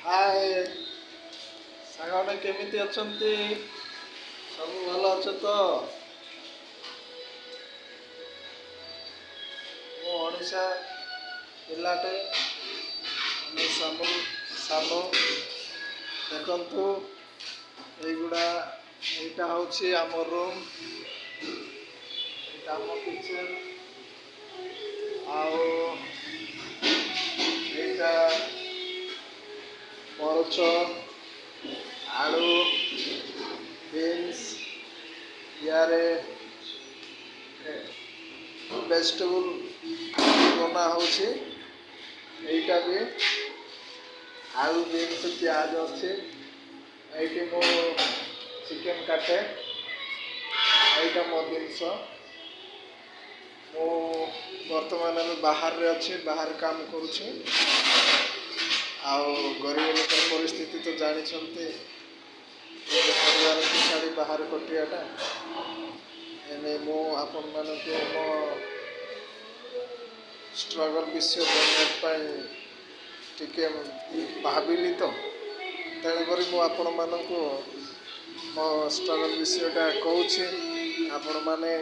ହାଏ ସାଙ୍ଗମାନେ କେମିତି ଅଛନ୍ତି? ସବୁ ଭଲ ଅଛ ତ? ମୁଁ ଓଡ଼ିଶା ପିଲାଟେ ସାନୁ ଦେଖନ୍ତୁ ଏଇଟା ହେଉଛି ଆମ ରୁମ୍, ଏଇଟା ଆମ କିଚେନ୍, ଆଉ ଏଇଟା ମରଚ, ଆଳୁ, ବିନ୍ସ, ୟାରେ ଭେଜିଟେବୁଲ ବନା ହେଉଛି। ଏଇଟା ବି ଆଳୁ, ବିନ୍ସ, ପିଆଜ ଅଛି। ଏଇଠି ମୁଁ ଚିକେନ୍ କାଟେ, ଏଇଟା ମୋ ଜିନିଷ। ମୁଁ ବର୍ତ୍ତମାନ ଏବେ ବାହାରେ ଅଛି, ବାହାରେ କାମ କରୁଛି। ଆଉ ଗରିବ ଲୋକର ପରିସ୍ଥିତି ତ ଜାଣିଛନ୍ତି, ପରିବାରକୁ ଛାଡ଼ି ବାହାରେ କଟିବାଟା। ଏନେ ମୁଁ ଆପଣମାନଙ୍କୁ ମୋ ଷ୍ଟ୍ରଗଲ୍ ବିଷୟ ଜାଣିବା ପାଇଁ ଟିକେ ଭାବିଲି ତ, ତେଣୁକରି ମୁଁ ଆପଣମାନଙ୍କୁ ମୋ ଷ୍ଟ୍ରଗଲ୍ ବିଷୟଟା କହୁଛି। ଆପଣମାନେ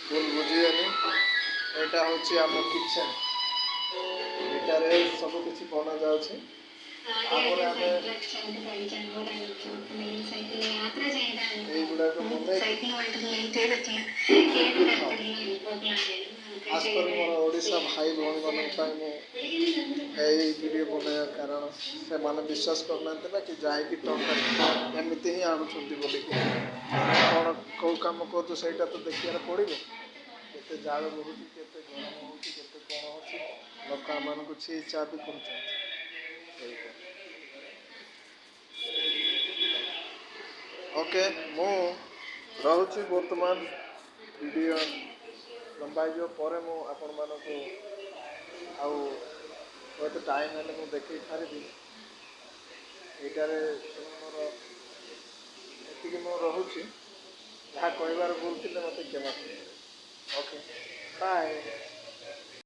ଭୁଲ ବୁଝିବେନି। ଏଇଟା ହେଉଛି ଆମ କିଚେନ୍, ଏଇଟାରେ ସବୁ କିଛି ବନାଯାଉଛି। ତାପରେ ଆମେ এইগুড়াকে ଖାସ୍ କରି ମୋର ଓଡ଼ିଶା ଭାଇ ଭଉଣୀମାନଙ୍କ ପାଇଁ ମୁଁ ଏଇ ଭିଡ଼ିଓ ବନାଇବା କାରଣ ସେମାନେ ବିଶ୍ୱାସ କରୁନାହାନ୍ତି ନା କି ଯାଇକି ଟଙ୍କା ଏମିତି ହିଁ ଆଣୁଛନ୍ତି ବୋଲିକି। କ'ଣ କେଉଁ କାମ କରୁଛୁ ସେଇଟା ତ ଦେଖିବାକୁ ପଡ଼ିବ। କେତେ ଜାଳ ବହୁଛି, କେତେ ଗରମ ହେଉଛି, କେତେ କ'ଣ ହେଉଛି, ଲୋକମାନଙ୍କୁ ଛି ଚା ବି କରୁଛନ୍ତି। ସେଇଟା ଓକେ, ମୁଁ ରହୁଛି ବର୍ତ୍ତମାନ। ଭିଡ଼ିଓ ଲମ୍ବା ହେଇଯିବ, ପରେ ମୁଁ ଆପଣମାନଙ୍କୁ ଆଉ ହୁଏତ ଟାଇମ୍ ହେଲେ ମୁଁ ଦେଖେଇ ପାରିବି। ଏଇଟାରେ ମୋର ଏତିକି ମୁଁ ରହୁଛି। ଯାହା କହିବାର ଭୁଲ ଥିଲେ ମୋତେ କ୍ଷମା କରିବେ। Okay, bye.